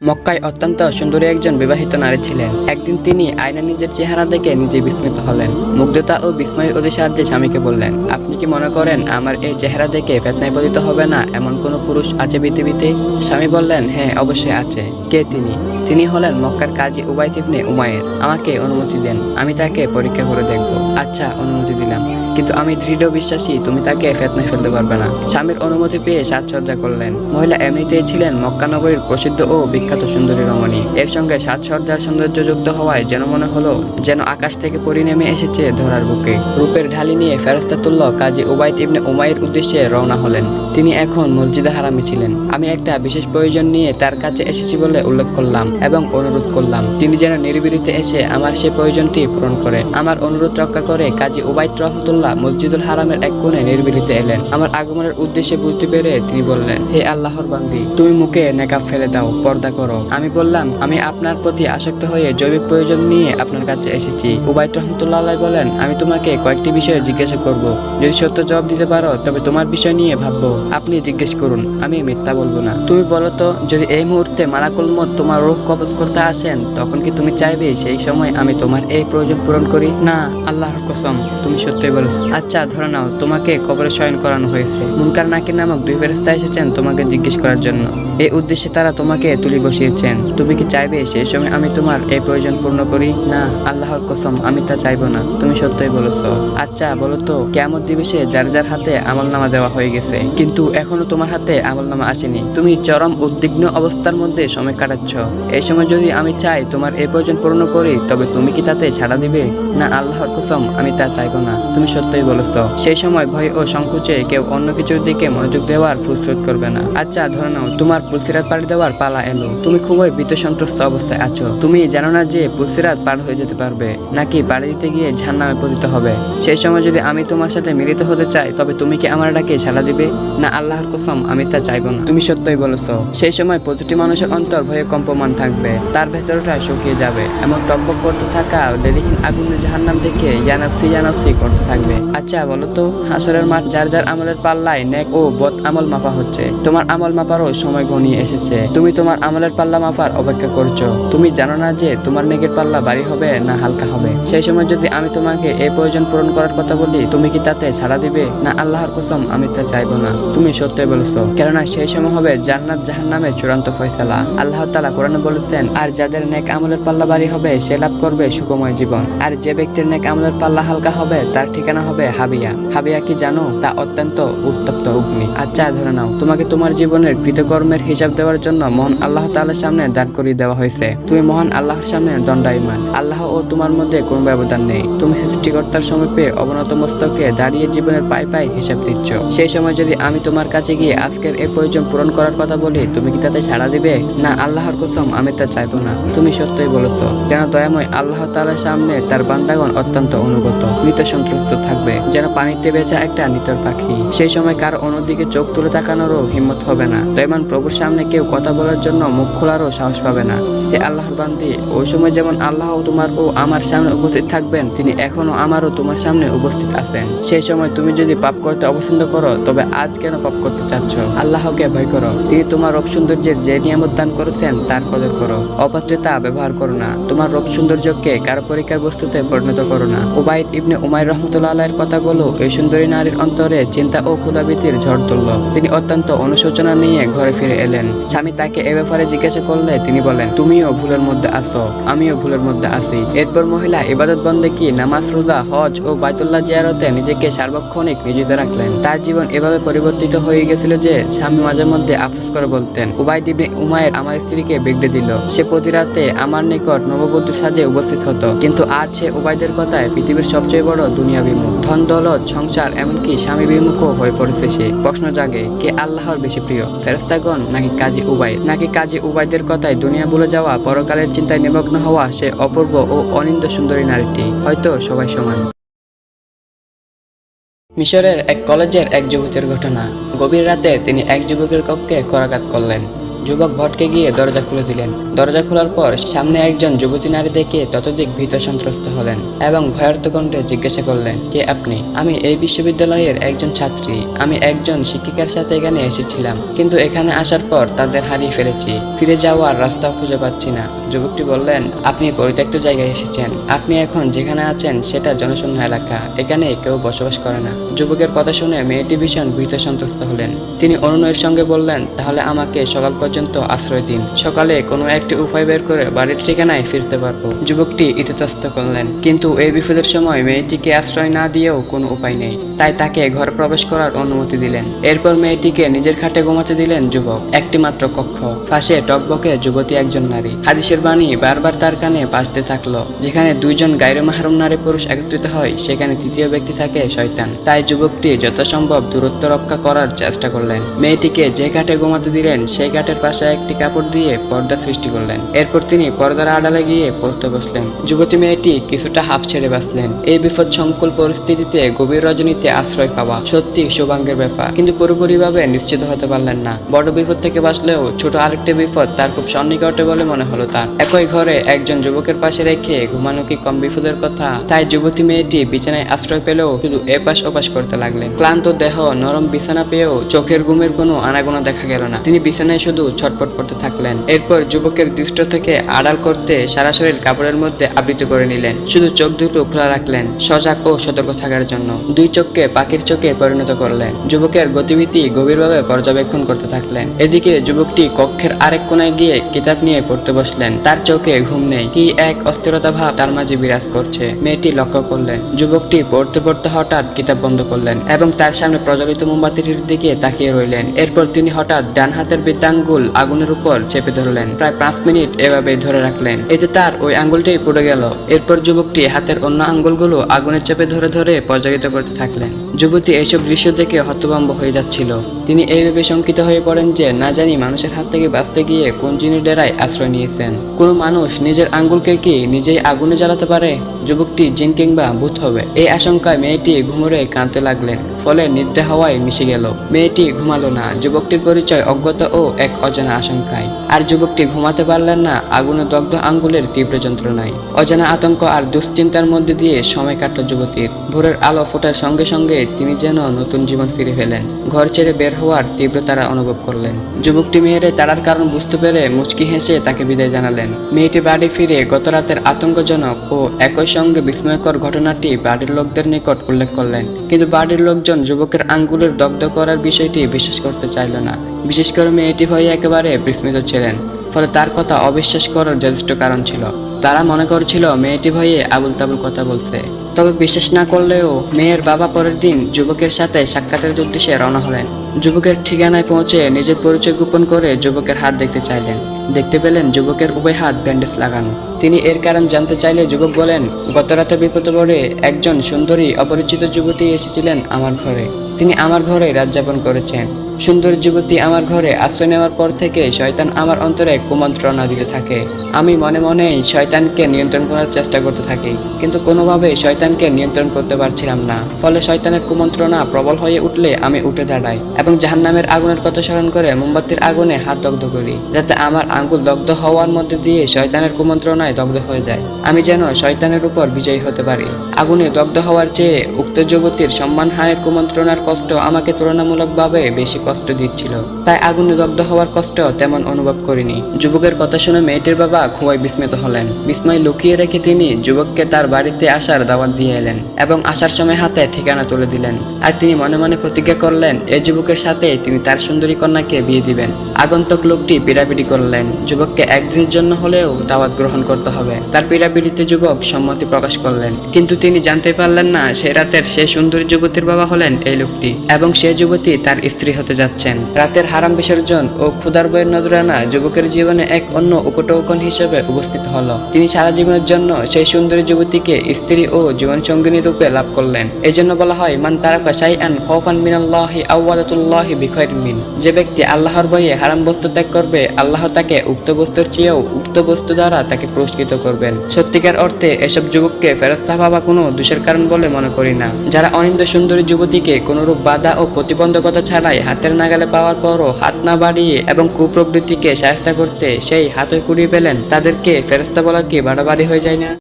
মক্কায় অত্যন্ত সুন্দরী একজন বিবাহিত নারী ছিলেন। একদিন তিনি আয়নায় নিজের চেহারা দেখে নিজে বিস্মিত হলেন। মুগ্ধতা ও বিস্ময়ের অতিসাহায্যে স্বামীকে বললেন, আপনি কি মনে করেন আমার এই চেহারা দেখে ফিতনায় পতিত হবে না এমন কোনো পুরুষ আছে পৃথিবীতে? স্বামী বললেন, হ্যাঁ অবশ্যই আছে। কে তিনি? তিনি হলেন মক্কার কাজী উবাইদ ইবনে উমাইর। আমাকে অনুমতি দেন, আমি তাকে পরীক্ষা করে দেখব। আচ্ছা, অনুমতি দিলাম, কিন্তু আমি দৃঢ় বিশ্বাসী তুমি তাকে ফিতনায় ফেলতে পারবে না। স্বামীর অনুমতি পেয়ে সাজসজ্জা করলেন। মহিলা এমনিতেই ছিলেন মক্কা নগরীর প্রসিদ্ধ ও বিখ্যাত সুন্দরী রমণী। এর সঙ্গে সাজসজ্জার সৌন্দর্য যুক্ত হওয়ায় যেন মনে হলো যেন আকাশ থেকে পরি নেমে এসেছে ধরার বুকে। রূপের ঢালি নিয়ে ফেরেশতা তুল্য কাজী উবাইদ ইবনে উমাইর উদ্দেশ্যে রওনা হলেন। তিনি এখন মসজিদে হারামে ছিলেন। আমি একটা বিশেষ প্রয়োজন নিয়ে তার কাছে এসেছি বলে উল্লেখ করলাম এবং অনুরোধ করলাম তিনি যেন নিরিবিলিতে এসে আমার সেই প্রয়োজনটি পূরণ করে। আমার অনুরোধ রক্ষা করে কাজী উবাইদ রহমতুল্লাহ মসজিদুল হারামের এক কোণে নিরিবিলিতে এলেন। আমার আগমনের উদ্দেশ্যে বুঝতে পেরে তিনি বললেন, হে আল্লাহর বান্দী, তুমি মুখে নেকাব ফেলে দাও, পর্দা করো। আমি বললাম, আমি আপনার প্রতি আসক্ত হয়ে জৈবিক প্রয়োজন নিয়ে আপনার কাছে এসেছি। উবাইদ রহমতুল্লাহ বলেন, আমি তোমাকে কয়েকটি বিষয়ে জিজ্ঞাসা করব। যদি সত্য জবাব দিতে পারো তবে তোমার বিষয় নিয়ে ভাববো। আপনি জিজ্ঞেস করুন, আমি মিথ্যা বলবো না। তুমি বলো তো, যদি এই মুহূর্তে মালাকুল মউত তোমার রূহ কবজ করতে আসেন তখন কি তুমি চাইবে সেই সময় আমি তোমার এই প্রয়োজন পূরণ করি? না, আল্লাহর কসম, তুমি সত্যই বলেছো। আচ্ছা, ধরে নাও তোমাকে কবরে শয়ন করানো হয়েছে। মুনকার নাকির নামক দুই ফেরেশতা এসেছেন তোমাকে জিজ্ঞেস করার জন্য। এই উদ্দেশ্যে তারা তোমাকে তুলে বসিয়েছেন। তুমি কি চাইবে সেই সময় আমি তোমার এই প্রয়োজন পূর্ণ করি? না, আল্লাহর কসম, আমি তা চাইবো না। তুমি সত্যই বলেছো। আচ্ছা বলো তো, কিয়ামত দিবসে যার যার হাতে আমলনামা দেওয়া হয়ে গেছে কিন্তু এখনো তোমার হাতে আমলনামা আসেনি। তুমি চরম উদ্বিগ্ন অবস্থার মধ্যে সময় কাটাচ্ছ। এই সময় যদি আমি চাই তোমার এই প্রয়োজন পূর্ণ করি তবে তুমি কি তাতে ছাড়া দিবে? না, আল্লাহর কসম, আমি তা চাইবো না। তুমি সত্যই বলেছো। সেই সময় ভয় ও সংকোচে কেউ অন্য কিছুর দিকে মনোযোগ দেওয়ার ফুসরত করবে না। আচ্ছা ধরে নাও তোমার পুলসিরাত পাড়ি দেওয়ার পালা এলো। তুমি খুবই ভীত সন্ত্রস্ত অবস্থায় আছো। তুমি জানো না যে পুলসিরাত পার হয়ে যেতে পারবে নাকি পাড়ি দিতে গিয়ে জাহান্নামে পতিত হবে। সেই সময় যদি আমি তোমার সাথে মিলিত হতে চাই তবে তুমি কি আমার ডাকে সাড়া দিবে? না, আল্লাহর কসম, আমি তা চাইবো না। তুমি সত্যই বলেছো। সেই সময় প্রতিটি মানুষের অন্তর ভয়ে কম্পমান থাকবে, তার ভেতরটা শুকিয়ে যাবে, এমন টকবক করতে থাকা লেলিহীন আগুনের জাহান্নাম দেখে ইয়ানাফসি ইয়ানাফসি করতে থাকবে। আচ্ছা বলো তো, হাসরের মাঠ যার যার আমলের পাল্লায় নেক ও বদ আমল মাপা হচ্ছে। তোমার আমল মাপারও সময় ঘনিয়ে এসেছে। তুমি তোমার আমলের পাল্লা মাপার অপেক্ষা করছো। তুমি জানো না যে তোমার নেকের পাল্লা ভারী হবে না হালকা হবে। সেই সময় যদি আমি তোমাকে এই প্রয়োজন পূরণ করার কথা বলি তুমি কি তাতে ছাড়া দিবে? না, আল্লাহর কসম, আমি তা চাইবো না। তুমি সত্যই বলেছো। কেননা সেই সময় হবে জান্নাত জাহান্নামের চূড়ান্ত ফয়সালা। আল্লাহ তাআলা কোরআনে বলেছেন, আর যাদের নেক আমলের পাল্লা ভারী হবে সে লাভ করবে সুখময় জীবন, আর যে ব্যক্তির নেক আমলের পাল্লা হালকা হবে তার ঠিকানা হবে হাবিয়া। হাবিয়া কি জানো? তা অত্যন্ত উত্তপ্ত অগ্নি। আচ্ছা ধরে নাও তোমাকে তোমার জীবনের কৃতকর্মের হিসাব দেওয়ার জন্য মহান আল্লাহ তাআলার সামনে দাঁড় করিয়ে দেওয়া হয়েছে। তুমি মহান আল্লাহর সামনে দণ্ডায়মান। আল্লাহ ও তোমার মধ্যে কোনো ব্যবধান নেই। তুমি সৃষ্টিকর্তার সমীপে অবনত মস্তকে দাঁড়িয়ে জীবনের পায়ে পায়ে হিসাব দিচ্ছ। সেই সময় যদি আমি তোমার কাছে গিয়ে আজকের এই প্রয়োজন পূরণ করার কথা বলি তুমি কি তাতে সাড়া দিবে? না, আল্লাহর কসম, আমি তা চাইবো না। তুমি সত্যই বলেছো। কেন দয়াময় আল্লাহ তাআলার সামনে তার বান্দাগণ অত্যন্ত অনুগত, ভীত সন্ত্রস্ত থাকবে, যেন পানিতে বেচা একটা নিতর পাখি। সেই সময় কারো অন্যদিকে চোখ তুলে তাকানোরও হিম্মত হবে না। দয়াবান প্রভুর সামনে কেউ কথা বলার জন্য মুখ খোলারও সাহস পাবে না। হে আল্লাহর বান্দি, ওই সময় যেমন আল্লাহ তোমার ও আমার সামনে উপস্থিত থাকবেন তিনি এখনো আমারও তোমার সামনে উপস্থিত আছেন। সেই সময় তুমি যদি পাপ করতে অপছন্দ করো তবে আজ কেন পাপ করতে চাচ্ছ? আল্লাহকে ভয় করো। তিনি তোমার রূপ সৌন্দর্যের যে নিয়ামত দান করেছেন তার কদর করো। অপাত্রিতা ব্যবহার করো না। তোমার রূপ সৌন্দর্যকে কারো পরীক্ষার বস্তুতে পরিণত করো না। উবাইদ ইবনে উমাইর রহমতুল্লাহ আলাইহির কথাগুলো এই সুন্দরী নারীর অন্তরে চিন্তা ও ক্ষুধাভীতির ঝড় তুলল। তিনি অত্যন্ত অনুশোচনা নিয়ে ঘরে ফিরে এলেন। স্বামী তাকে এ ব্যাপারে জিজ্ঞাসা করলে তিনি বলেন, তুমিও ভুলের মধ্যে আছো, আমিও ভুলের মধ্যে আছি। এরপর মহিলা ইবাদত বন্দেগী, নামাজ, রোজা, হজ ও বাইতুল্লাহ জিয়ারতে নিজেকে সার্বক্ষণিক নিয়োজিত রাখলেন। তার জীবন এভাবে পরিবর্তিত হয়ে গেছিল যে স্বামী মাঝে মধ্যে আফসোস করে বলতেন, উবাইদ ইবনে উমাইর আমার স্ত্রীকে বিগড়ে দিল। সে প্রতি রাতে আমার নিকট নববধূ সাজে উপস্থিত হতো, কিন্তু আজ সে উবাইদের কথায় পৃথিবীর সবচেয়ে বড় দুনিয়া বিমুখ। ধন দৌলত, সংসার, এমনকি স্বামী বিমুখও হয়ে পড়েছে সে। প্রশ্ন জাগে, কে আল্লাহর বেশি প্রিয়, ফেরেশতাগণ নাকি কাজী উবাইদ? নাকি কাজী উবাইদের কথায় দুনিয়া ভুলে যাওয়া, পরকালের চিন্তায় নিমগ্ন হওয়া সে অপূর্ব ও অনিন্দ সুন্দরী নারীটি? হয়তো সবাই সমান। মিশরের এক কলেজের এক যুবকের ঘটনা। গভীর রাতে তিনি এক যুবকের কক্ষে করাঘাত করলেন। যুবক ভটকে গিয়ে দরজা খুলে দিলেন। দরজা খোলার পর সামনে একজন যুবতী নারী দেখে ততোধিক ভীত সন্ত্রস্ত হলেন এবং ভয়ার্ত কণ্ঠে জিজ্ঞাসা করলেন, কে আপনি? আমি এই বিশ্ববিদ্যালয়ের একজন ছাত্রী। আমি একজন শিক্ষিকার সাথে এখানে এসেছিলাম, কিন্তু এখানে আসার পর তাদের হারিয়ে ফেলেছি। ফিরে যাওয়ার রাস্তাও খুঁজে পাচ্ছি না। যুবকটি বললেন, আপনি পরিত্যক্ত জায়গায় এসেছেন। আপনি এখন যেখানে আছেন সেটা জনশূন্য এলাকা, এখানে কেউ বসবাস করে না। যুবকের কথা শুনে মেয়েটি ভীষণ ভীত সন্ত্রস্ত হলেন। তিনি অনুনয়ের সঙ্গে বললেন, তাহলে আমাকে সকাল পর্যন্ত আশ্রয় দিন। সকালে কোনো একটি উপায় বের করে বাড়ির ঠিকানায় ফিরতে পারবো। যুবকটি ইতস্তত করলেন, কিন্তু এই বিপদের সময় মেয়েটিকে আশ্রয় না দিয়েও কোনো উপায় নেই। তাই তাকে ঘর প্রবেশ করার অনুমতি দিলেন। এরপর মেয়েটিকে নিজের খাটে ঘুমাতে দিলেন যুবক। একটি মাত্র কক্ষ, পাশে টকবকে যুবতী একজন নারী। হাদিসের বাণী বারবার তার কানে বাজতে থাকলো, যেখানে দুইজন গায়রে মাহরুম নারী পুরুষ একত্রিত হয় সেখানে তৃতীয় ব্যক্তি থাকে শয়তান। তাই যুবকটি যথাসম্ভব দূরত্ব রক্ষা করার চেষ্টা করলেন। মেয়েটিকে যে খাটে ঘুমাতে দিলেন সেই খাটের পাশে একটি কাপড় দিয়ে পর্দা সৃষ্টি করলেন। এরপর তিনি পর্দার আড়ালে গিয়ে পড়তে বসলেন। যুবতী মেয়েটি কিছুটা হাঁপ ছেড়ে বাঁচলেন। এই বিপদ সংকুল পরিস্থিতিতে গভীর রজনীতে আশ্রয় পাওয়া সত্যি সৌভাগ্যের ব্যাপার, কিন্তু পুরোপুরিভাবে নিশ্চিত হতে পারলেন না। বড় বিপদ থেকে বাঁচলেও ছোট আরেকটি বিপদ তার খুব সন্নিকটে বলে মনে হলো তার। একই ঘরে একজন যুবকের পাশে রেখে ঘুমানো কি কম বিপদের কথা? তাই যুবতী মেয়েটি বিছানায় আশ্রয় পেলেও শুধু এপাশ ওপাশ করতে লাগলেন। ক্লান্ত দেহ নরম বিছানা পেয়েও চোখের ঘুমের কোনো আনাগোনা দেখা গেল না। তিনি বিছানায় শুধু ছটপট করতে থাকলেন। এরপর যুবকের দৃষ্টি থেকে আড়াল করতে সারা শরীর কাপড়ের মধ্যে আবৃত করে নিলেন। শুধু চোখ দুটো খোলা রাখলেন সজাগ ও সতর্ক থাকার জন্য। দুই চোখকে পাখির চোখে পরিণত করলেন। যুবকের গতিবিধি গভীরভাবে পর্যবেক্ষণ করতে থাকলেন। এদিকে যুবকটি কক্ষের আরেক কোনায় গিয়ে কিতাব নিয়ে পড়তে বসলেন। তার চোখে ঘুম নেই, কি এক অস্থিরতা ভাব তার মাঝে বিরাজ করছে। মেয়েটি লক্ষ্য করলেন যুবকটি পড়তে পড়তে হঠাৎ কিতাব বন্ধ করলেন এবং তার সামনে প্রজ্বলিত মোমবাতিটির দিকে তাকিয়ে রইলেন। এরপর তিনি হঠাৎ ডান হাতের বৃদ্ধাঙ্গুল আগুনের উপর চেপে ধরলেন। প্রায় 5 মিনিট এভাবে ধরে রাখলেন। এতে তার ওই আঙ্গুলটাই পুড়ে গেল। এরপর যুবকটি হাতের অন্য আঙ্গুলগুলো আগুনে চেপে ধরে ধরে প্রজ্বলিত করতে থাকলেন। যুবতী এইসব দৃশ্য দেখে হতভম্ব হয়ে যাচ্ছিল। তিনি এইভাবে শঙ্কিত হয়ে পড়েন যে না জানি মানুষের হাত থেকে বাঁচতে গিয়ে কোন জিনের ডেরায় আশ্রয় নিয়েছেন। কোনো মানুষ নিজের আঙ্গুলকে কি নিজেই আগুনে জ্বালাতে পারে? যুবকটি জিন কিংবা ভূত হবে, এই আশঙ্কায় মেয়েটি ঘুমরে কাঁদতে লাগলেন। ফলে নিদ্রা হওয়ায় মিশে গেল। মেয়েটি ঘুমালো না। যুবকটির পরিচয় অজ্ঞতা ও এক অজানা আশঙ্কায়। আর যুবকটি ঘুমাতে পারলেন না আগুনে দগ্ধ আঙ্গুলের তীব্র যন্ত্রণায়। অজানা আতঙ্ক আর দুশ্চিন্তার মধ্যে দিয়ে সময় কাটল যুবতীর। ভোরের আলো ফোটার সঙ্গে সঙ্গে তিনি যেন নতুন জীবন ফিরে পেলেন। ঘর ছেড়ে বের হওয়ার তীব্র তারা অনুভব করলেন। যুবকটি মেয়েরে তাড়ার কারণ বুঝতে পেরে মুচকি হেসে তাকে বিদায় জানালেন। মেয়েটি বাড়ি ফিরে গত রাতের আতঙ্কজনক ও একই সঙ্গে বিস্ময়কর ঘটনাটি বাড়ির লোকদের নিকট উল্লেখ করলেন। কিন্তু বাড়ির লোকজন যুবকের আঙ্গুলের দগ্ধ করার বিষয়টি বিশ্বাস করতে চাইল না। বিশেষ করে মেয়েটি ভয়ে একেবারে বিস্মিত ছিলেন। ফলে তার কথা অবিশ্বাস করার যথেষ্ট কারণ ছিল। তারা মনে করছিল মেয়েটি ভয়ে আবুল তাবুল কথা বলছে। তবে বিশ্বাস না করলেও মেয়ের বাবা পরের দিন যুবকের সাথে সাক্ষাতের উদ্দেশ্যে রওনা হলেন। যুবকের ঠিকানায় পৌঁছে নিজের পরিচয় গোপন করে যুবকের হাত দেখতে চাইলেন। দেখতে পেলেন যুবকের উভয় হাত ব্যান্ডেজ লাগানো। তিনি এর কারণ জানতে চাইলে যুবক বলেন, গত রাতে বিপদে পড়ে একজন সুন্দরী অপরিচিত যুবতী এসেছিলেন আমার ঘরে। তিনি আমার ঘরে রাত যাপন করেছেন। সুন্দর যুবতী আমার ঘরে আশ্রয় নেওয়ার পর থেকে শয়তান আমার অন্তরে কুমন্ত্রণা দিতে থাকে। আমি মনে মনেই শয়তানকে নিয়ন্ত্রণ করার চেষ্টা করতে থাকি, কিন্তু কোনোভাবে শয়তানকে নিয়ন্ত্রণ করতে পারছিলাম না। ফলে শয়তানের কুমন্ত্রণা প্রবল হয়ে উঠলে আমি উঠে দাঁড়াই এবং জাহান্নামের আগুনের কথা স্মরণ করে মোমবাতির আগুনে হাত দগ্ধ করি, যাতে আমার আঙ্গুল দগ্ধ হওয়ার মধ্যে দিয়ে শয়তানের কুমন্ত্রণায় দগ্ধ হয়ে যায়। আমি যেন শয়তানের উপর বিজয়ী হতে পারি। আগুনে দগ্ধ হওয়ার চেয়ে উক্ত যুবতীর সম্মানহানির কুমন্ত্রণার কষ্ট আমাকে তুলনামূলকভাবে বেশি কষ্ট দিচ্ছিল। তাই আগুনে দগ্ধ হওয়ার কষ্ট তেমন অনুভব করিনি। যুবকের কথা শুনে মেয়েটির বাবা খুবই বিস্মিত হলেন। বিস্ময় লুকিয়ে রেখে তিনি যুবককে তার বাড়িতে আসার দাওয়াত দিয়ে এলেন এবং আসার সময় হাতে ঠিকানা তুলে দিলেন। আর তিনি মনে মনে প্রতিজ্ঞা করলেন এই যুবকের সাথে তিনি তার সুন্দরী কন্যাকে বিয়ে দিবেন। আগন্তুক লোকটি পিড়াপিড়ি করলেন। যুবককে একদিনের জন্য হলেও দাওয়াত গ্রহণ করতে হবে। তার পিড়াপিড়িতে যুবক সম্মতি প্রকাশ করলেন, কিন্তু তিনি জানতে পারলেন না সে রাতের সেই সুন্দরী যুবতীর বাবা হলেন এই লোকটি এবং সে যুবতী তার স্ত্রী হতে যাচ্ছেন। রাতের হারাম বিসর্জন ও ক্ষুধার বইয়ের নজরানা যুবকের জীবনে এক অন্য উপটোকন হিসেবে উপস্থিত হলো। তিনি সারা জীবনের জন্য সেই সুন্দরী যুবতীকে স্ত্রী ও জীবন সঙ্গিনী রূপে লাভ করলেন। এই জন্য বলা হয় মান তারাকা শাইআন খাওফান মিনাল্লাহি আওয়াদাতুল্লাহি বিখাইরিন মিন। যে ব্যক্তি আল্লাহর ভয়ে হারাম বস্তু ত্যাগ করবে, আল্লাহ তাকে উক্ত বস্তুর চেয়েও উক্ত বস্তু দ্বারা তাকে পুরস্কৃত করবেন। সত্যিকার অর্থে এসব যুবককে ফেরেশতা ভাবা কোনো দোষের কারণ বলে মনে করি না। যারা অনিন্দ সুন্দরী যুবতীকে কোনরূপ বাধা ও প্রতিবন্ধকতা ছাড়াই হাতে হাতের নাগালে পাওয়ার পরও হাত না বাড়িয়ে এবং কুপ্রবৃত্তিকে শায়েস্তা করতে সেই হাতই কুড়িয়ে পেলেন, তাদেরকে ফেরেশতা বলা কি বাড়াবাড়ি হয়ে যায় না?